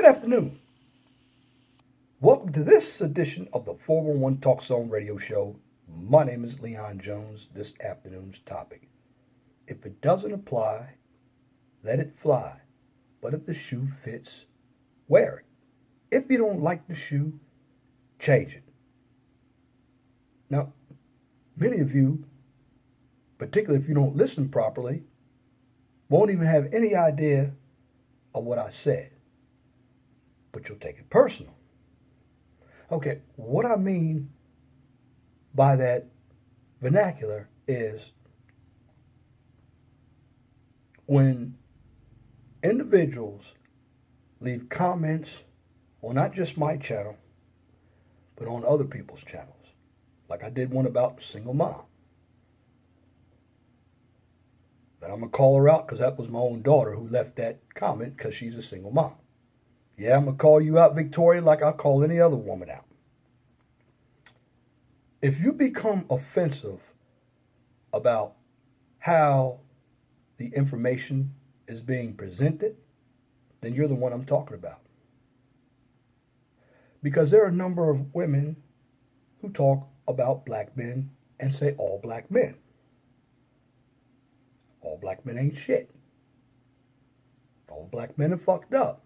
Good afternoon. Welcome to this edition of the 411 Talk Zone radio show. My name is Leon Jones. This afternoon's topic. If it doesn't apply, let it fly. But if the shoe fits, wear it. If you don't like the shoe, change it. Now, many of you, particularly if you don't listen properly, won't even have any idea of what I said. But you'll take it personal. Okay, what I mean by that vernacular is when individuals leave comments on not just my channel, but on other people's channels. Like I did one about single mom. Then I'm going to call her out because that was my own daughter who left that comment because she's a single mom. Yeah, I'm going to call you out, Victoria, like I'll call any other woman out. If you become offensive about how the information is being presented, then you're the one I'm talking about. Because there are a number of women who talk about black men and say all black men. All black men ain't shit. All black men are fucked up.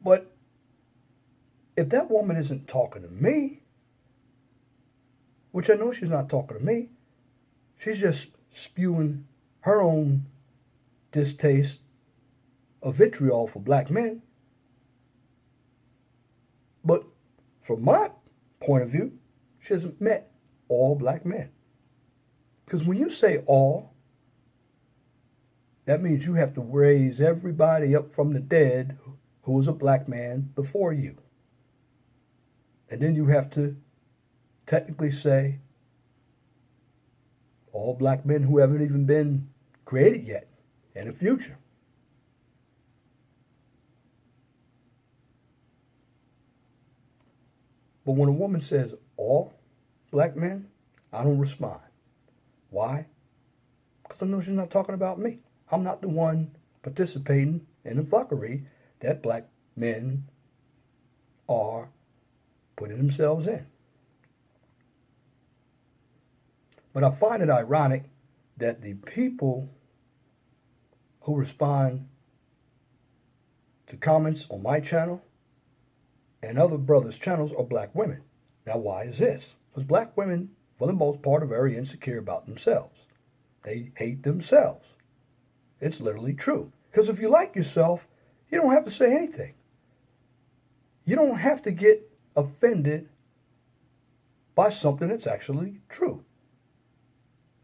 But if that woman isn't talking to me, which I know she's not talking to me, she's just spewing her own distaste of vitriol for black men. But from my point of view, she hasn't met all black men. Because when you say all, that means you have to raise everybody up from the dead who was a black man before you. And then you have to technically say all black men who haven't even been created yet in the future. But when a woman says all black men, I don't respond. Why? Because I know she's not talking about me. I'm not the one participating in the fuckery that black men are putting themselves in. But I find it ironic that the people who respond to comments on my channel and other brothers' channels are black women. Now, why is this? Because black women, for the most part, are very insecure about themselves. They hate themselves. It's literally true. Because if you like yourself, you don't have to say anything. You don't have to get offended by something that's actually true.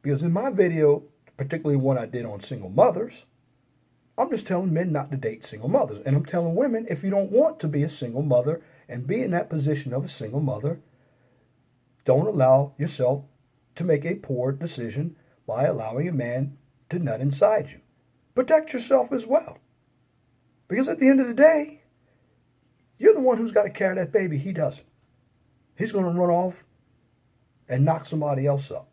Because in my video, particularly one I did on single mothers, I'm just telling men not to date single mothers. And I'm telling women, if you don't want to be a single mother and be in that position of a single mother, don't allow yourself to make a poor decision by allowing a man to nut inside you. Protect yourself as well. Because at the end of the day, you're the one who's got to carry that baby. He doesn't. He's going to run off and knock somebody else up.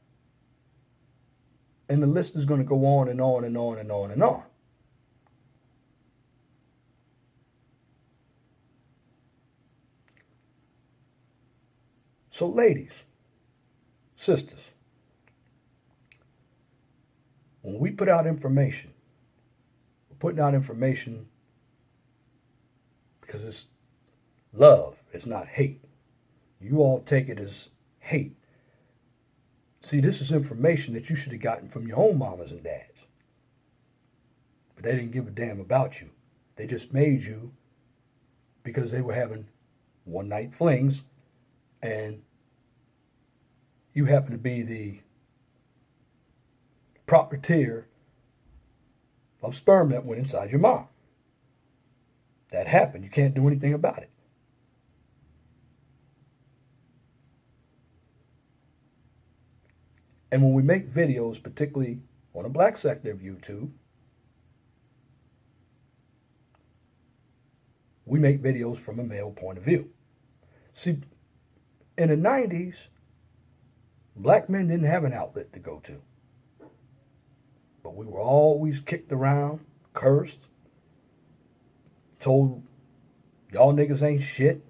And the list is going to go on and on and on and on and on. So ladies, sisters, when we put out information, we're putting out information because it's love, it's not hate. You all take it as hate. See, this is information that you should have gotten from your own mamas and dads. But they didn't give a damn about you. They just made you because they were having one-night flings and you happen to be the proprietor of sperm that went inside your mom. That happened. You can't do anything about it. And when we make videos, particularly on the black sector of YouTube, we make videos from a male point of view. See, in the 90s, black men didn't have an outlet to go to. But we were always kicked around, cursed, told y'all niggas ain't shit,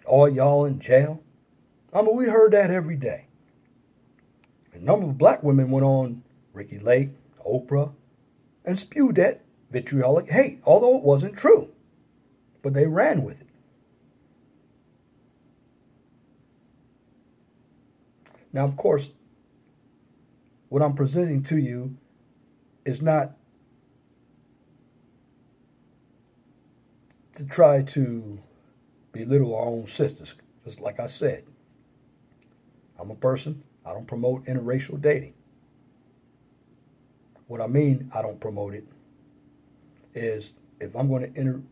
all y'all in jail. I mean, we heard that every day. A number of black women went on Ricky Lake, Oprah, and spewed that vitriolic hate, although it wasn't true. But they ran with it. Now, of course, what I'm presenting to you is not to try to belittle our own sisters. Because like I said, I'm a person, I don't promote interracial dating. What I mean, I don't promote it, is if I'm going to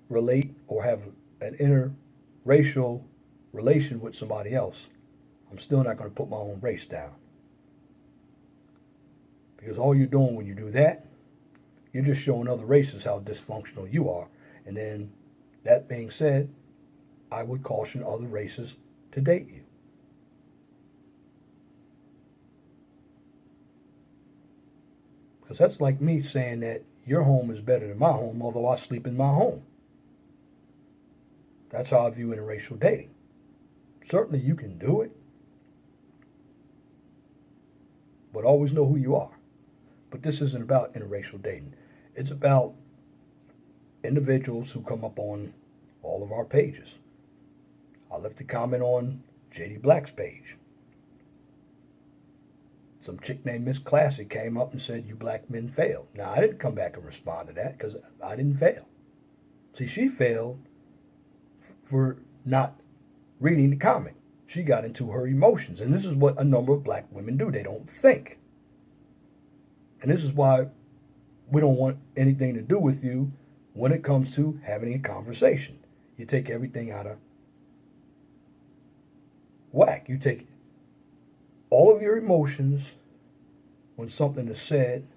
relate or have an interracial relation with somebody else, I'm still not going to put my own race down. Because all you're doing when you do that, you're just showing other races how dysfunctional you are. And then, that being said, I would caution other races to date you. Because that's like me saying that your home is better than my home, although I sleep in my home. That's how I view interracial dating. Certainly you can do it, but always know who you are. But this isn't about interracial dating. It's about individuals who come up on all of our pages. I left a comment on JD Black's page. Some chick named Miss Classic came up and said, "You black men failed." Now, I didn't come back and respond to that because I didn't fail. See, she failed for not reading the comment. She got into her emotions. And this is what a number of black women do. They don't think. And this is why we don't want anything to do with you when it comes to having a conversation. You take everything out of whack. You take all of your emotions when something is said,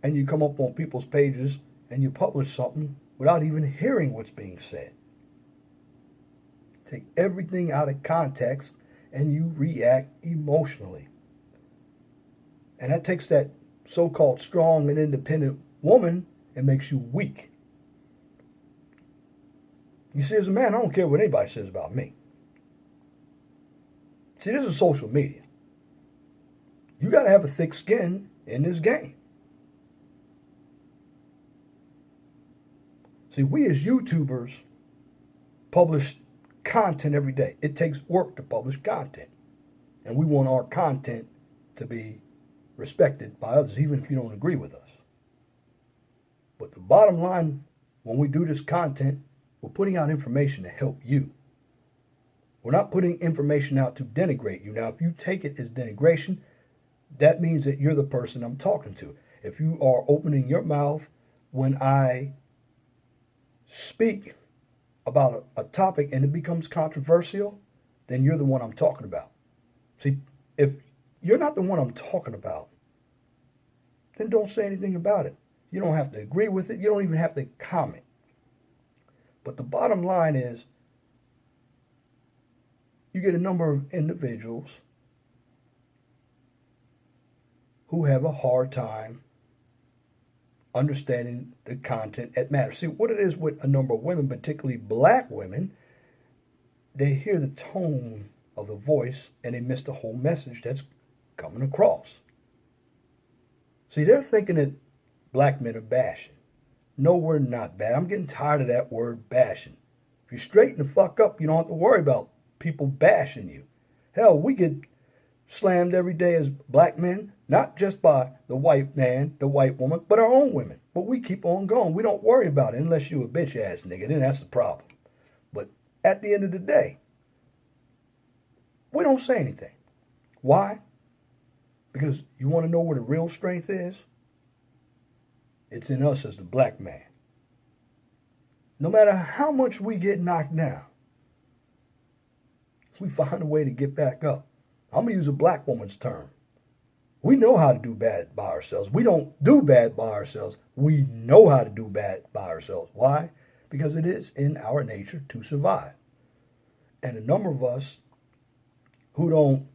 and you come up on people's pages and you publish something without even hearing what's being said. Take everything out of context and you react emotionally. And that takes that so-called strong and independent woman and makes you weak. You see, as a man, I don't care what anybody says about me. See, this is social media. You got to have a thick skin in this game. See, we as YouTubers publish content every day. It takes work to publish content. And we want our content to be respected by others, even if you don't agree with us. But the bottom line, when we do this content, we're putting out information to help you. We're not putting information out to denigrate you. Now, if you take it as denigration, that means that you're the person I'm talking to. If you are opening your mouth when I speak about a topic and it becomes controversial, then you're the one I'm talking about. See, if you're not the one I'm talking about, then don't say anything about it. You don't have to agree with it. You don't even have to comment. But the bottom line is, you get a number of individuals who have a hard time understanding the content that matters. See, what it is with a number of women, particularly black women, they hear the tone of the voice and they miss the whole message that's coming across. See, they're thinking that black men are bashing. No, we're not bad. I'm getting tired of that word bashing. If you straighten the fuck up, you don't have to worry about people bashing you. Hell, we get slammed every day as black men, not just by the white man, the white woman, but our own women. But we keep on going. We don't worry about it unless you a bitch ass nigga. Then that's the problem. But at the end of the day, we don't say anything. Why? Because you want to know where the real strength is? It's in us as the black man. No matter how much we get knocked down, we find a way to get back up. I'm going to use a black woman's term. We know how to do bad by ourselves. We don't do bad by ourselves. We know how to do bad by ourselves. Why? Because it is in our nature to survive. And a number of us who don't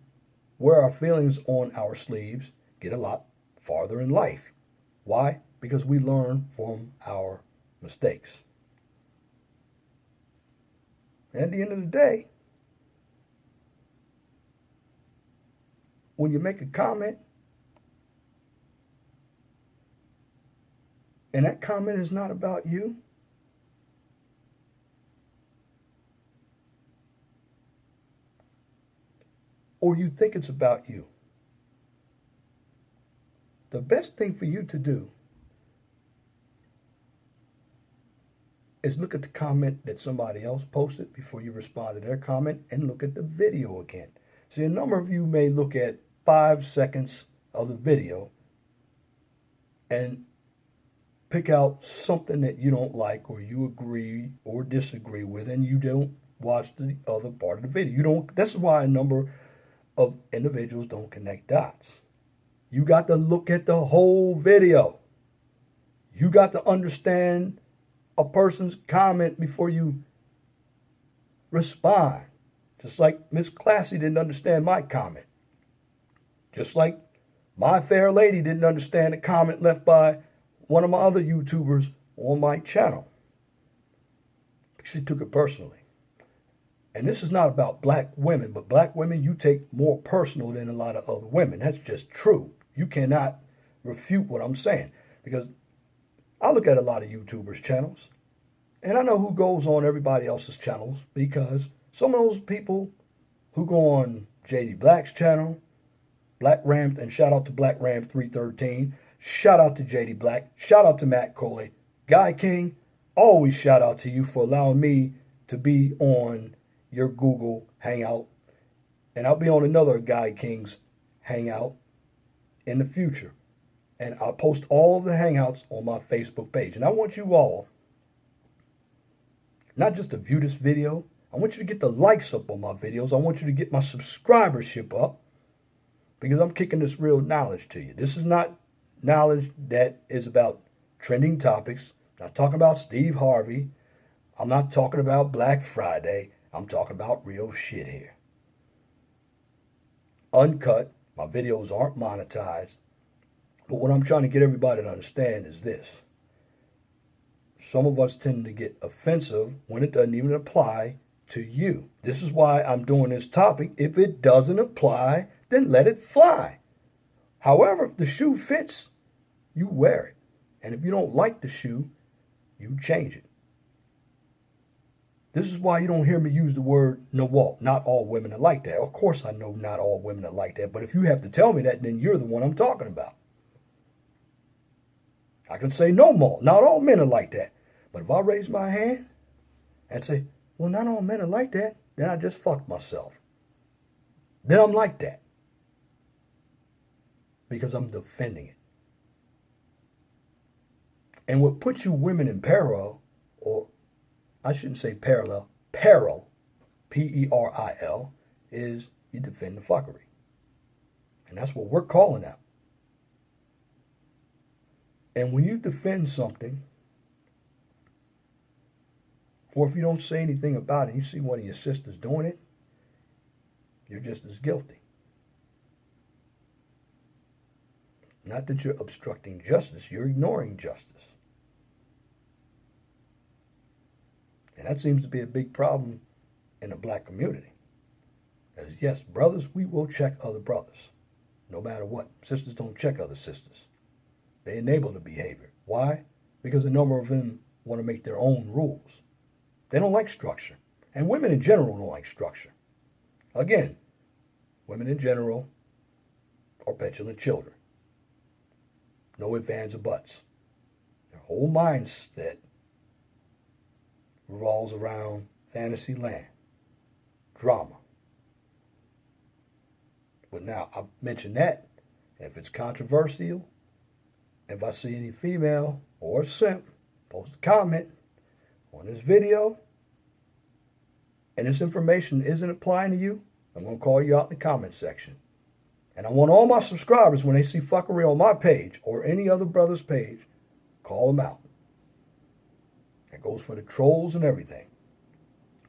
wear our feelings on our sleeves get a lot farther in life. Why? Because we learn from our mistakes. And at the end of the day, when you make a comment, and that comment is not about you, or you think it's about you, the best thing for you to do is look at the comment that somebody else posted before you respond to their comment, and look at the video again. See, a number of you may look at 5 seconds of the video and pick out something that you don't like or you agree or disagree with, and you don't watch the other part of the video. This is why a number of individuals don't connect dots. You got to look at the whole video. You got to understand a person's comment before you respond. Just like Miss Classy didn't understand my comment. Just like My Fair Lady didn't understand the comment left by one of my other YouTubers on my channel. She took it personally. And this is not about black women, but black women you take more personal than a lot of other women. That's just true. You cannot refute what I'm saying. Because I look at a lot of YouTubers' channels, and I know who goes on everybody else's channels, because some of those people who go on JD Black's channel, Black Ram, and shout out to Black Ram 313, shout out to JD Black, shout out to Matt Coley, Guy King, always shout out to you for allowing me to be on your Google Hangout, and I'll be on another Guy King's Hangout in the future. And I'll post all of the Hangouts on my Facebook page. And I want you all, not just to view this video, I want you to get the likes up on my videos. I want you to get my subscribership up, because I'm kicking this real knowledge to you. This is not knowledge that is about trending topics. I'm not talking about Steve Harvey. I'm not talking about Black Friday. I'm talking about real shit here. Uncut. My videos aren't monetized. But what I'm trying to get everybody to understand is this. Some of us tend to get offensive when it doesn't even apply to you. This is why I'm doing this topic. If it doesn't apply, then let it fly. However, if the shoe fits, you wear it. And if you don't like the shoe, you change it. This is why you don't hear me use the word Nawalt. Not all women are like that. Of course I know not all women are like that. But if you have to tell me that, then you're the one I'm talking about. I can say no more. Not all men are like that. But if I raise my hand and say, well, not all men are like that, then I just fucked myself. Then I'm like that. Because I'm defending it. And what puts you women in peril, or I shouldn't say parallel, peril, P-E-R-I-L, is you defend the fuckery. And that's what we're calling out. And when you defend something, or if you don't say anything about it, you see one of your sisters doing it, you're just as guilty. Not that you're obstructing justice, you're ignoring justice. And that seems to be a big problem in the black community. As yes, brothers, we will check other brothers, no matter what. Sisters don't check other sisters. They enable the behavior. Why? Because a number of them want to make their own rules. They don't like structure. And women in general don't like structure. Again, women in general are petulant children. No ifs, ands, or buts. Their whole mindset revolves around fantasy land, drama. But now, I've mentioned that. If it's controversial, if I see any female or simp post a comment on this video, and this information isn't applying to you, I'm going to call you out in the comment section. And I want all my subscribers, when they see fuckery on my page or any other brother's page, call them out. That goes for the trolls and everything.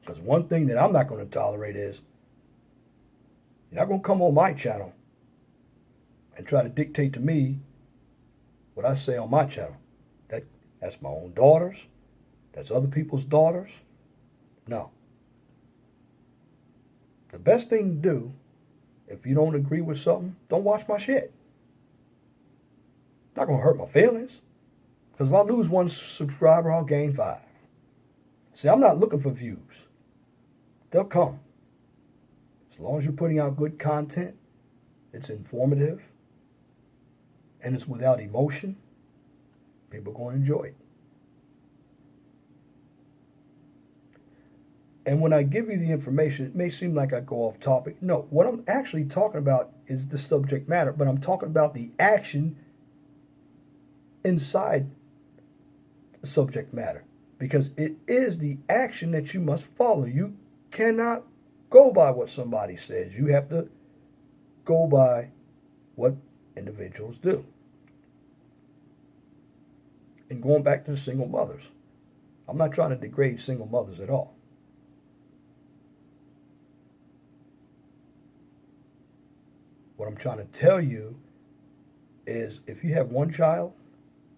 Because one thing that I'm not going to tolerate is You're not going to come on my channel and try to dictate to me what I say on my channel. That's my own daughters. That's other people's daughters. No. The best thing to do, if you don't agree with something, don't watch my shit. Not going to hurt my feelings. Because if I lose one subscriber, I'll gain 5. See, I'm not looking for views. They'll come. As long as you're putting out good content, it's informative, and it's without emotion, people are going to enjoy it. And when I give you the information, it may seem like I go off topic. No, what I'm actually talking about is the subject matter, but I'm talking about the action inside the subject matter, because it is the action that you must follow. You cannot go by what somebody says. You have to go by what individuals do. And going back to the single mothers, I'm not trying to degrade single mothers at all. What I'm trying to tell you is if you have one child,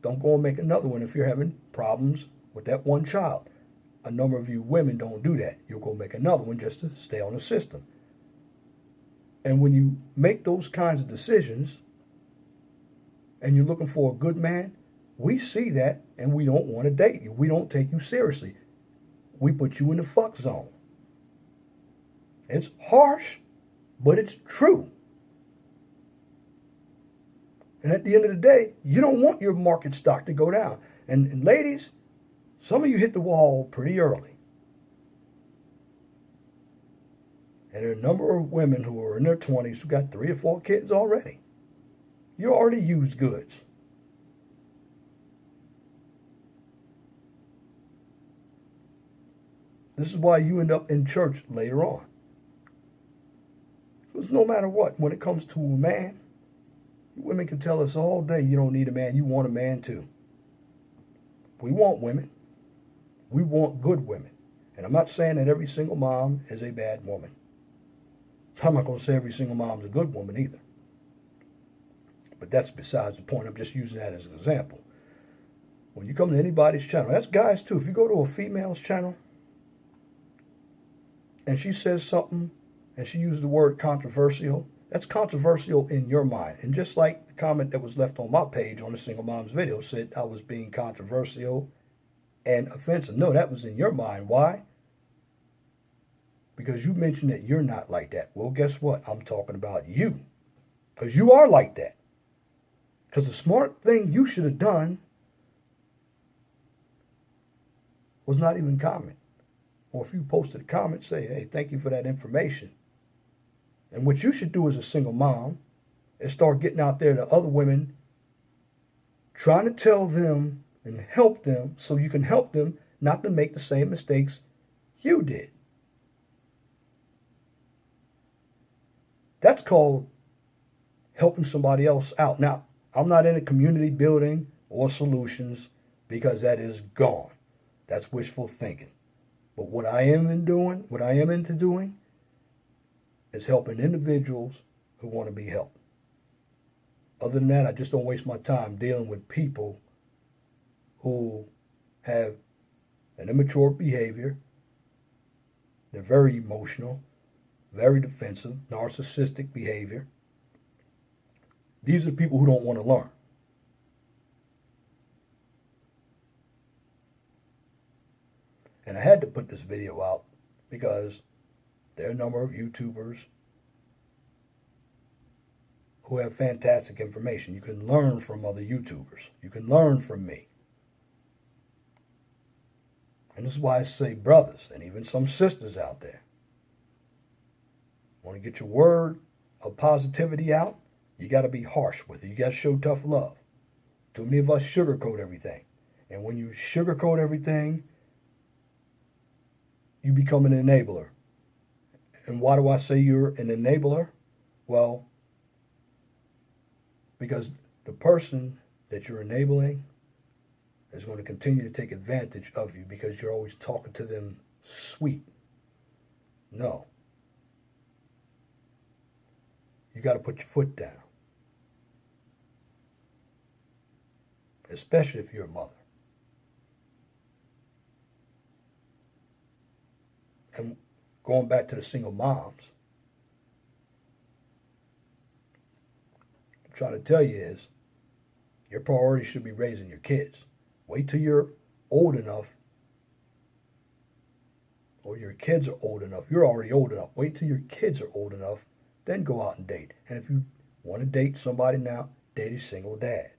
don't go and make another one if you're having problems with that one child. A number of you women don't do that. You'll go make another one just to stay on the system. And when you make those kinds of decisions and you're looking for a good man, we see that and we don't want to date you. We don't take you seriously. We put you in the fuck zone. It's harsh, but it's true. And at the end of the day, you don't want your market stock to go down. And ladies, some of you hit the wall pretty early. And there are a number of women who are in their 20s who got 3 or 4 kids already. You already used goods. This is why you end up in church later on. Because no matter what, when it comes to a man, women can tell us all day you don't need a man, you want a man too. We want women. We want good women. And I'm not saying that every single mom is a bad woman. I'm not going to say every single mom is a good woman either. But that's besides the point. I'm just using that as an example. When you come to anybody's channel, that's guys too. If you go to a female's channel and she says something and she uses the word controversial, that's controversial in your mind. And just like the comment that was left on my page on the Single Moms video said I was being controversial and offensive. No, that was in your mind. Why? Because you mentioned that you're not like that. Well, guess what? I'm talking about you. Because you are like that. Because the smart thing you should have done was not even comment. Or if you posted a comment, say, hey, thank you for that information. And what you should do as a single mom is start getting out there to other women, trying to tell them and help them so you can help them not to make the same mistakes you did. That's called helping somebody else out. Now, I'm not into community building or solutions because that is gone. That's wishful thinking. But what I am into doing is helping individuals who want to be helped. Other than that, I just don't waste my time dealing with people who have an immature behavior. They're very emotional, very defensive, narcissistic behavior. These are people who don't want to learn. And I had to put this video out because there are a number of YouTubers who have fantastic information. You can learn from other YouTubers. You can learn from me. And this is why I say brothers and even some sisters out there. Want to get your word of positivity out? You got to be harsh with it. You got to show tough love. Too many of us sugarcoat everything. And when you sugarcoat everything, you become an enabler. And why do I say you're an enabler? Well, because the person that you're enabling is going to continue to take advantage of you because you're always talking to them sweet. No. you got to put your foot down. Especially if you're a mother. And going back to the single moms, I'm trying to tell you is, your priority should be raising your kids. Wait till you're old enough, or your kids are old enough. You're already old enough. Wait till your kids are old enough, then go out and date. And if you want to date somebody now, date a single dad.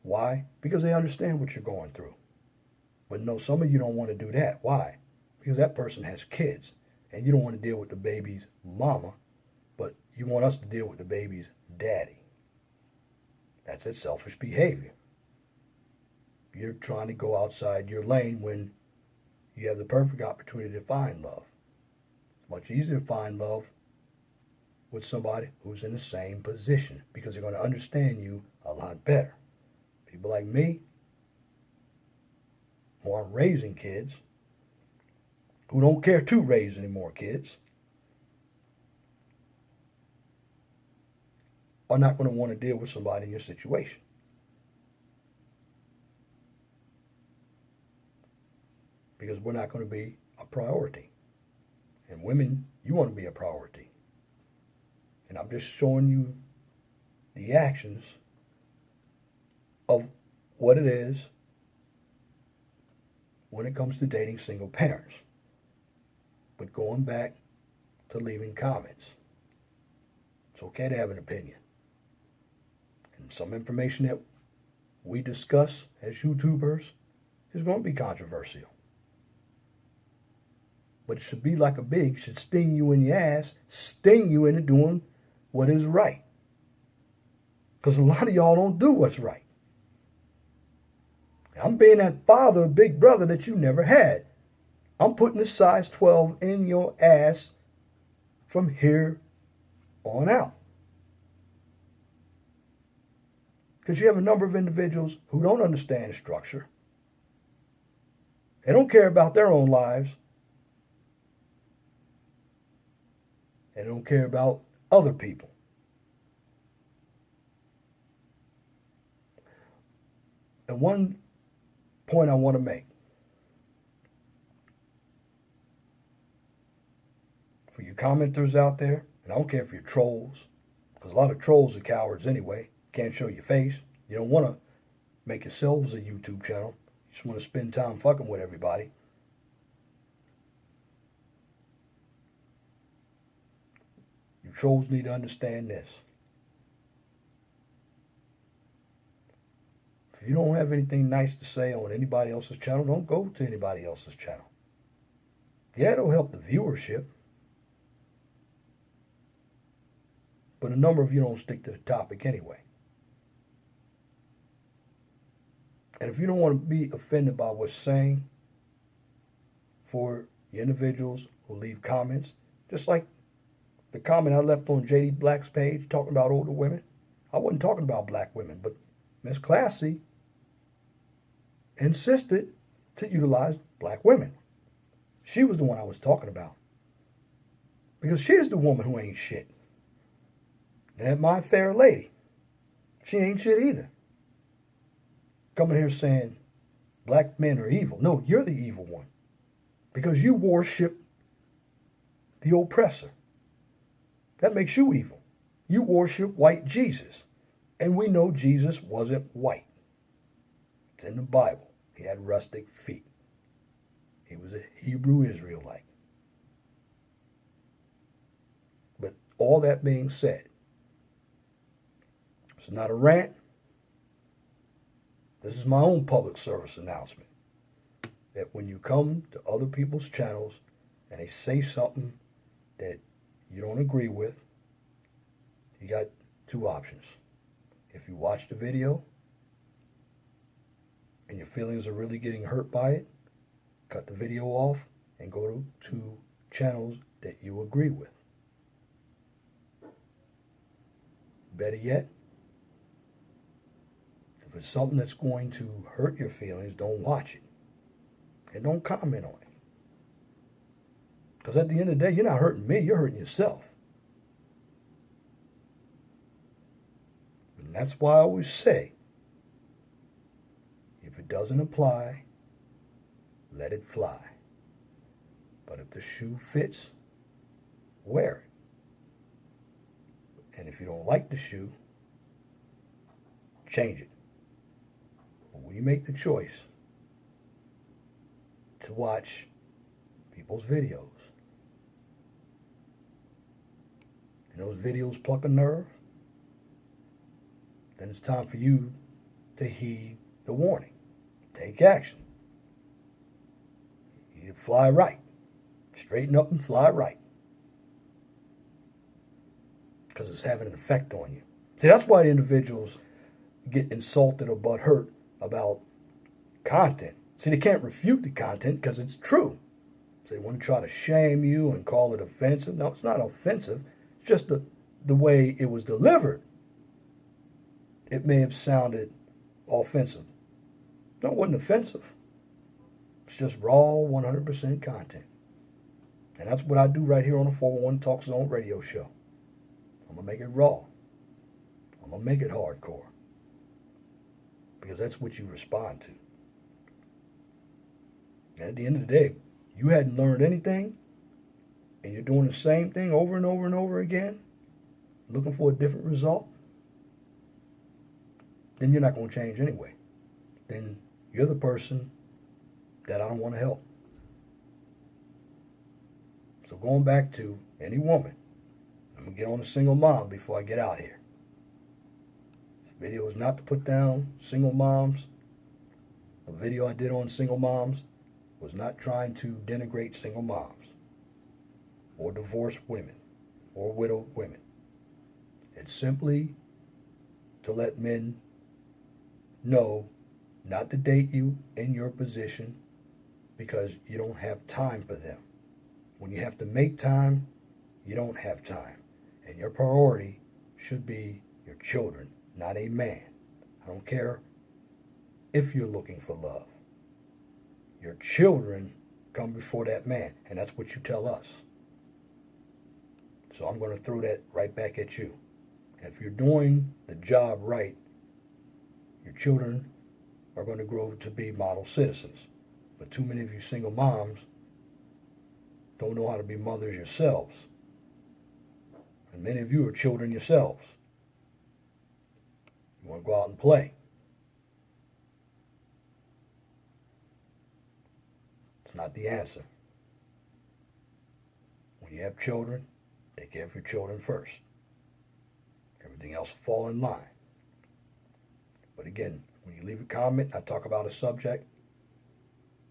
Why? Because they understand what you're going through. But no, some of you don't want to do that. Why? Because that person has kids, and you don't want to deal with the baby's mama, but you want us to deal with the baby's daddy. That's that selfish behavior. You're trying to go outside your lane when you have the perfect opportunity to find love. It's much easier to find love with somebody who's in the same position because they're going to understand you a lot better. People like me who aren't raising kids, who don't care to raise any more kids, are not going to want to deal with somebody in your situation. Because we're not going to be a priority. And women, you want to be a priority. And I'm just showing you the actions of what it is when it comes to dating single parents. But going back to leaving comments, it's okay to have an opinion. And some information that we discuss as YouTubers is going to be controversial. But it should be like a bee. It should sting you in your ass, sting you into doing what is right. Because a lot of y'all don't do what's right. I'm being that father, big brother that you never had. I'm putting a size 12 in your ass from here on out. Because you have a number of individuals who don't understand structure. They don't care about their own lives. They don't care about other people. And one point I want to make. For you commenters out there, and I don't care if you're trolls, because a lot of trolls are cowards anyway. Can't show your face. You don't want to make yourselves a YouTube channel. You just want to spend time fucking with everybody. You trolls need to understand this. If you don't have anything nice to say on anybody else's channel, don't go to anybody else's channel. Yeah, it'll help the viewership. But a number of you don't stick to the topic anyway. And if you don't want to be offended by what's saying, for the individuals who leave comments, just like the comment I left on JD Black's page talking about older women, I wasn't talking about black women, but Miss Classy insisted to utilize black women. She was the one I was talking about. Because she's the woman who ain't shit. And My Fair Lady, she ain't shit either. Coming here saying black men are evil. No, you're the evil one. Because you worship the oppressor. That makes you evil. You worship white Jesus. And we know Jesus wasn't white. It's in the Bible. He had rustic feet. He was a Hebrew Israelite. But all that being said, it's not a rant. This is my own public service announcement. That when you come to other people's channels and they say something that you don't agree with, you got two options. If you watch the video and your feelings are really getting hurt by it, cut the video off and go to channels that you agree with. Better yet, if it's something that's going to hurt your feelings, don't watch it. And don't comment on it. Because at the end of the day, you're not hurting me, you're hurting yourself. And that's why I always say, if it doesn't apply, let it fly. But if the shoe fits, wear it. And if you don't like the shoe, change it. But when you make the choice to watch people's videos, and those videos pluck a nerve, then it's time for you to heed the warning. Take action. You need to fly right. Straighten up and fly right. Because it's having an effect on you. See, that's why individuals get insulted or butthurt about content. See, they can't refute the content because it's true. So they want to try to shame you and call it offensive. No, it's not offensive. It's just the way it was delivered. It may have sounded offensive. No, it wasn't offensive. It's just raw 100% content. And that's what I do right here on the 411 Talk Zone radio show. I'm going to make it raw. I'm going to make it hardcore. Because that's what you respond to. And at the end of the day, you hadn't learned anything, and you're doing the same thing over and over and over again, looking for a different result, then you're not going to change anyway. Then you're the person that I don't want to help. So going back to any woman, I'm going to get on a single mom before I get out here. This video is not to put down single moms. The video I did on single moms was not trying to denigrate single moms or divorced women or widowed women. It's simply to let men know not to date you in your position because you don't have time for them. When you have to make time, you don't have time. And your priority should be your children, not a man. I don't care if you're looking for love. Your children come before that man, and that's what you tell us. So I'm going to throw that right back at you. And if you're doing the job right, your children are going to grow to be model citizens. But too many of you single moms don't know how to be mothers yourselves. And many of you are children yourselves. You want to go out and play. It's not the answer. When you have children, take care of your children first. Everything else will fall in line. But again, when you leave a comment, I talk about a subject,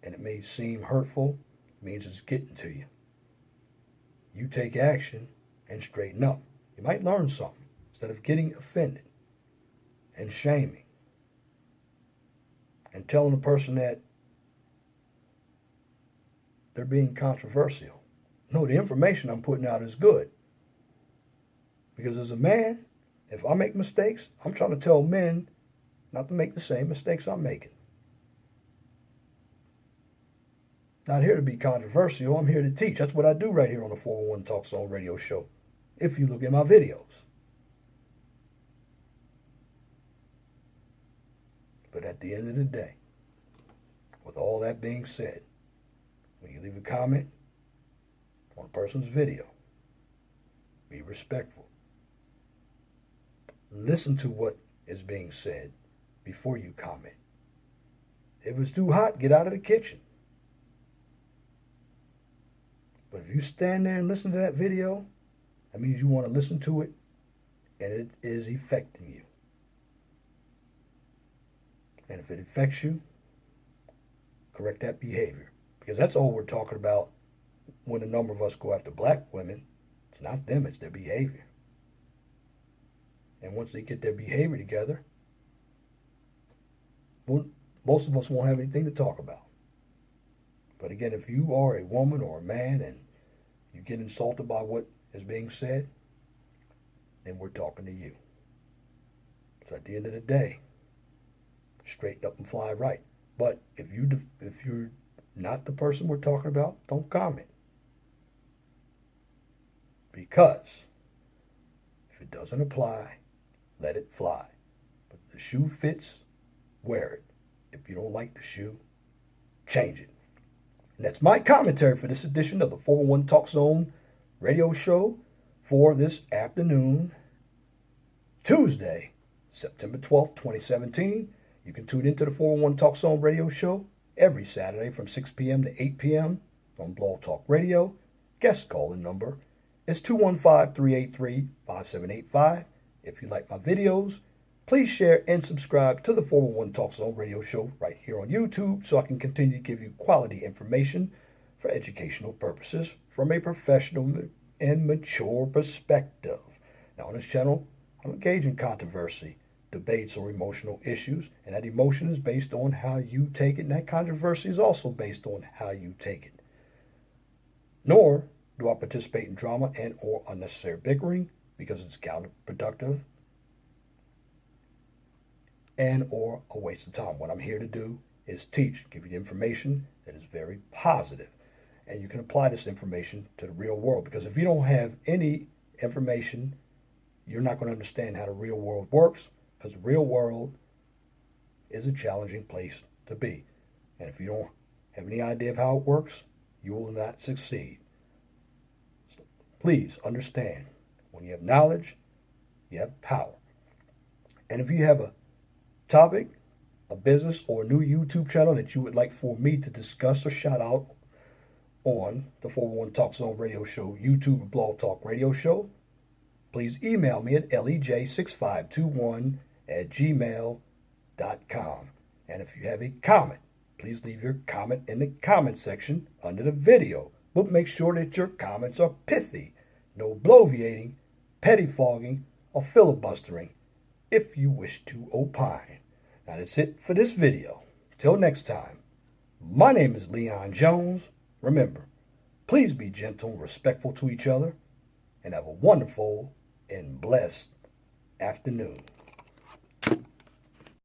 and it may seem hurtful, it means it's getting to you. You take action and straighten up. You might learn something instead of getting offended and shaming and telling the person that they're being controversial. No, the information I'm putting out is good. Because as a man, if I make mistakes, I'm trying to tell men not to make the same mistakes I'm making. Not here to be controversial, I'm here to teach. That's what I do right here on the 411 Talk Zone radio show, if you look at my videos. But at the end of the day, with all that being said, when you leave a comment on a person's video, be respectful. Listen to what is being said before you comment. If it's too hot, get out of the kitchen. But if you stand there and listen to that video, that means you want to listen to it and it is affecting you. And if it affects you, correct that behavior. Because that's all we're talking about when a number of us go after black women. It's not them, it's their behavior. And once they get their behavior together, most of us won't have anything to talk about. But again, if you are a woman or a man and you get insulted by what is being said, then we're talking to you. So at the end of the day, straighten up and fly right. But if you're not the person we're talking about, don't comment. Because if it doesn't apply, let it fly. shoe fits, wear it. If you don't like the shoe, change it. And that's my commentary for this edition of the 411 Talk Zone radio show for this afternoon, Tuesday, September 12th, 2017. You can tune into the 411 Talk Zone radio show every Saturday from 6 p.m. to 8 p.m. on Blog Talk Radio. Guest calling number is 215-383-5785. If you like my videos, please share and subscribe to the 411 Talk Zone radio show right here on YouTube so I can continue to give you quality information for educational purposes from a professional and mature perspective. Now on this channel, I don't engage in controversy, debates, or emotional issues, and that emotion is based on how you take it, and that controversy is also based on how you take it. Nor do I participate in drama and or unnecessary bickering because it's counterproductive and or a waste of time. What I'm here to do is teach, give you information that is very positive. And you can apply this information to the real world, because if you don't have any information, you're not going to understand how the real world works, because the real world is a challenging place to be. And if you don't have any idea of how it works, you will not succeed. So please understand, when you have knowledge, you have power. And if you have a topic, a business, or a new YouTube channel that you would like for me to discuss or shout out on the 411 Talk Zone radio show, YouTube or Blog Talk radio show, please email me at lej6521@gmail.com. And if you have a comment, please leave your comment in the comment section under the video. But make sure that your comments are pithy, no bloviating, pettifogging, or filibustering if you wish to opine. Now that's it for this video. Till next time, my name is Leon Jones. Remember, please be gentle and respectful to each other, and have a wonderful and blessed afternoon.